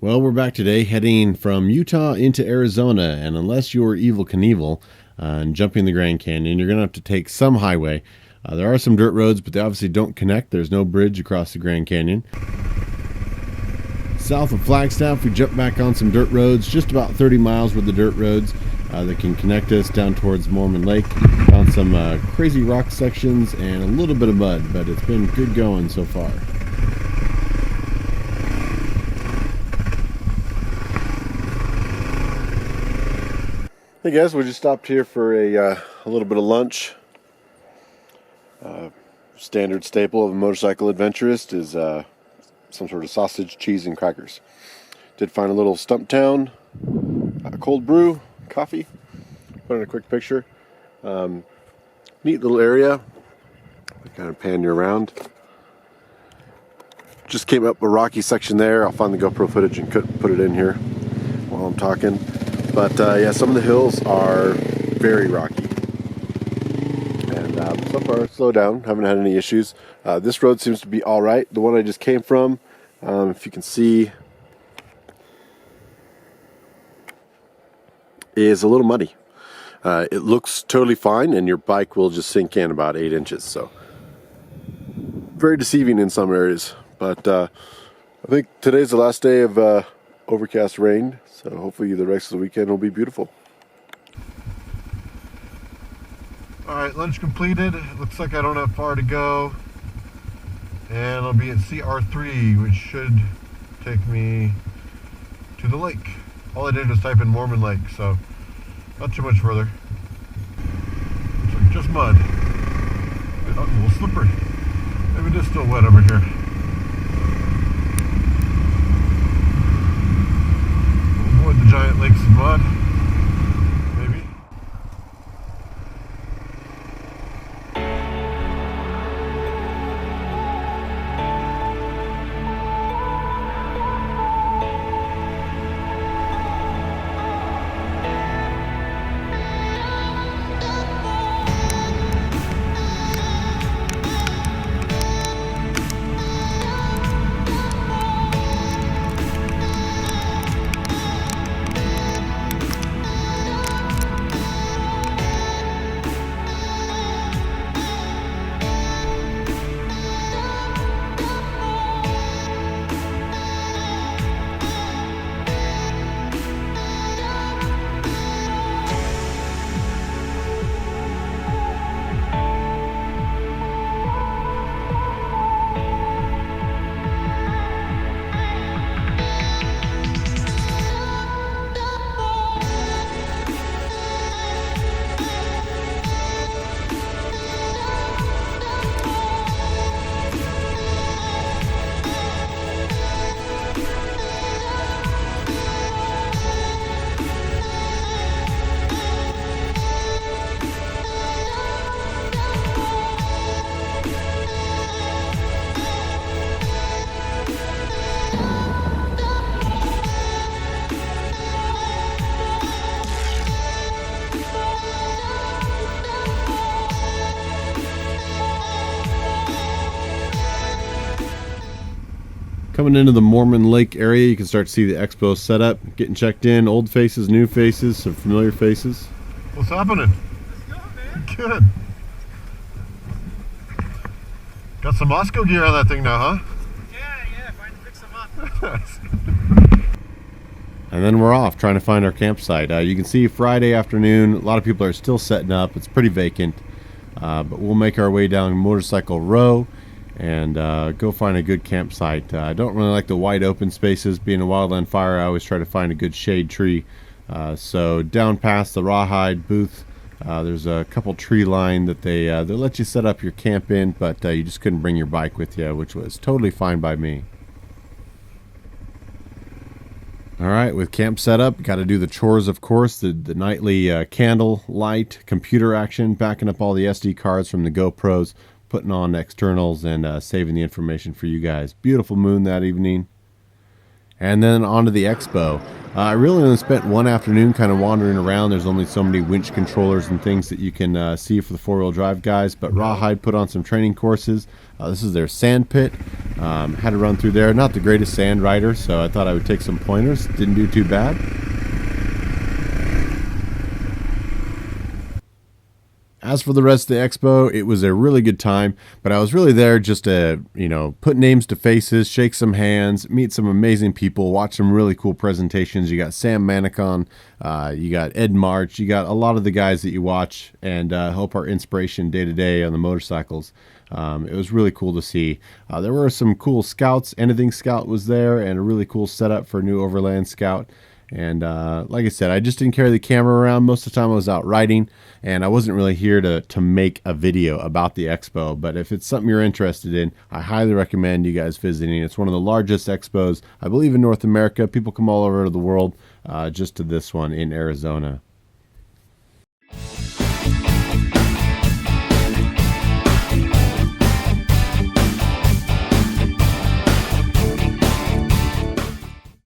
Well, we're back today heading from Utah into Arizona, and unless you're Evel Knievel and jumping the Grand Canyon, you're going to have to take some highway. There are some dirt roads, but they obviously don't connect. There's no bridge across the Grand Canyon. South of Flagstaff, we jump back on some dirt roads, just about 30 miles worth of dirt roads that can connect us down towards Mormon Lake. Found some crazy rock sections and a little bit of mud, but it's been good going so far. Hey guys, we just stopped here for a little bit of lunch. Standard staple of a motorcycle adventurist is some sort of sausage, cheese, and crackers. Did find a little stump town, a cold brew, coffee. Put in a quick picture. Neat little area. Kind of pan you around. Just came up a rocky section there. I'll find the GoPro footage and put it in here while I'm talking. But yeah, some of the hills are very rocky. And so far, slow down. Haven't had any issues. This road seems to be all right. The one I just came from, if you can see, is a little muddy. It looks totally fine, and your bike will just sink in about 8 inches. So very deceiving in some areas. But I think today's the last day of overcast rain. So hopefully the rest of the weekend will be beautiful. Alright, lunch completed. It looks like I don't have far to go. And I'll be at CR3, which should take me to the lake. All I did was type in Mormon Lake, so not too much further. Looks like just mud. Oh, a little slippery. Maybe it is still wet over here. Avoid the giant lakes of mud. Maybe. Coming into the Mormon Lake area, you can start to see the expo set up, getting checked in, old faces, new faces, some familiar faces. What's happening? How's it going, man? Good. Got some Moscow gear on that thing now, huh? Yeah, finally fix them up. And then we're off, trying to find our campsite. You can see Friday afternoon, a lot of people are still setting up. It's pretty vacant, but we'll make our way down Motorcycle Row and go find a good campsite. I don't really like the wide open spaces. Being a wildland fire, I always try to find a good shade tree. So down past the rawhide booth, there's a couple tree line that they let you set up your camp in, but you just couldn't bring your bike with you, which was totally fine by me. All right, with camp set up, got to do the chores, of course, the nightly candle light, computer action, backing up all the SD cards from the GoPros, putting on externals, and saving the information for you guys. Beautiful moon that evening. And then on to the expo. I really only spent one afternoon kind of wandering around. There's only so many winch controllers and things that you can see for the four-wheel drive guys, but Rawhide put on some training courses. This is their sand pit. Had to run through there. Not the greatest sand rider, so I thought I would take some pointers. Didn't do too bad. As for the rest of the expo, it was a really good time, but I was really there just to, put names to faces, shake some hands, meet some amazing people, watch some really cool presentations. You got Sam Manicon, you got Ed March, you got a lot of the guys that you watch and help our inspiration day to day on the motorcycles. It was really cool to see. There were some cool scouts. Anything Scout was there, and a really cool setup for a new Overland Scout. And like I said, I just didn't carry the camera around. Most of the time I was out riding, and I wasn't really here to make a video about the expo. But if it's something you're interested in, I highly recommend you guys visiting. It's one of the largest expos, I believe, in North America. People come all over the world just to this one in Arizona.